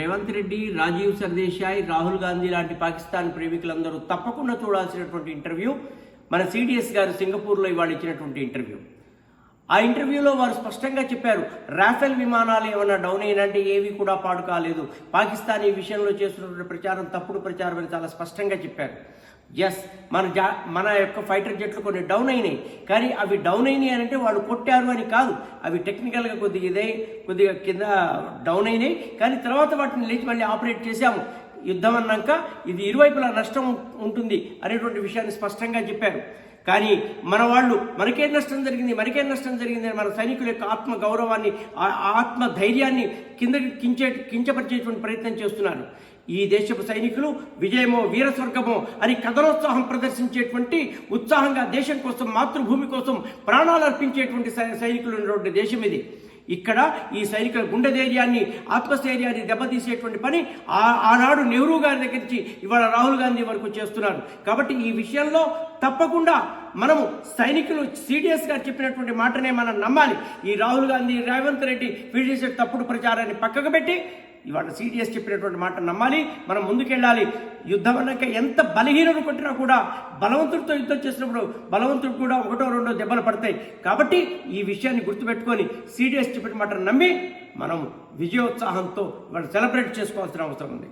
రేవంత్ రెడ్డి, రాజీవ్ సర్దేశాయ్, రాహుల్ గాంధీ లాంటి పాకిస్తాన్ ప్రేమికులందరూ తప్పకుండా చూడాల్సినటువంటి ఇంటర్వ్యూ మన సిడిఎస్ గారు సింగపూర్లో ఇవాళ ఇచ్చినటువంటి ఇంటర్వ్యూ. ఆ ఇంటర్వ్యూలో వారు స్పష్టంగా చెప్పారు, రాఫెల్ విమానాలు ఏమన్నా డౌన్ అయినంటే ఏవి కూడా పాడు కాలేదు, పాకిస్తాన్ ఈ విషయంలో చేస్తున్నటువంటి ప్రచారం తప్పుడు ప్రచారం అని చాలా స్పష్టంగా చెప్పారు. ఎస్, మన యొక్క ఫైటర్ జెట్లు కొన్ని డౌన్ అయినాయి, కానీ అవి డౌన్ అయినాయి అని అంటే వాళ్ళు కొట్టారు అని కాదు, అవి టెక్నికల్గా కొద్దిగా కింద డౌన్ అయినాయి, కానీ తర్వాత వాటిని లేచి మళ్ళీ ఆపరేట్ చేశాము. యుద్ధం అన్నాక ఇది ఇరువైపులా నష్టం ఉంటుంది అనేటువంటి విషయాన్ని స్పష్టంగా చెప్పారు. కానీ మన వాళ్ళు మనకేం నష్టం జరిగింది అని మన సైనికుల యొక్క ఆత్మ గౌరవాన్ని, ఆత్మ ధైర్యాన్ని కించపరిచేటువంటి ప్రయత్నం చేస్తున్నారు. ఈ దేశపు సైనికులు విజయమో వీరస్వర్గమో అని కథనోత్సాహం ప్రదర్శించేటువంటి, ఉత్సాహంగా దేశం కోసం, మాతృభూమి కోసం ప్రాణాలు అర్పించేటువంటి సైనికులు ఉన్నటువంటి దేశం ఇది. ఇక్కడ ఈ సైనికుల గుండె ధైర్యాన్ని, ఆత్మస్థైర్యాన్ని దెబ్బతీసేటువంటి పని ఆనాడు నెహ్రూ గారి దగ్గర నుంచి ఇవాళ రాహుల్ గాంధీ వరకు చేస్తున్నారు. కాబట్టి ఈ విషయంలో తప్పకుండా మనము సైనికులు సిడిఎస్ గారు చెప్పినటువంటి మాటనే మనం నమ్మాలి. ఈ రాహుల్ గాంధీ, రేవంత్ రెడ్డి వీళ్ళు చేసే తప్పుడు ప్రచారాన్ని పక్కకు పెట్టి ఇవాళ సిడిఎస్ చెప్పినటువంటి మాట నమ్మాలి. మనం ముందుకెళ్ళాలి. యుద్ధం అన్నాక ఎంత బలహీనను కొట్టినా కూడా బలవంతుడితో యుద్ధం చేసినప్పుడు బలవంతుడు కూడా ఒకటో రెండో దెబ్బలు పడతాయి. కాబట్టి ఈ విషయాన్ని గుర్తుపెట్టుకొని సిడిఎస్ చెప్పిన మాట నమ్మి మనం విజయోత్సాహంతో ఇవాళ సెలబ్రేట్ చేసుకోవాల్సిన అవసరం ఉంది.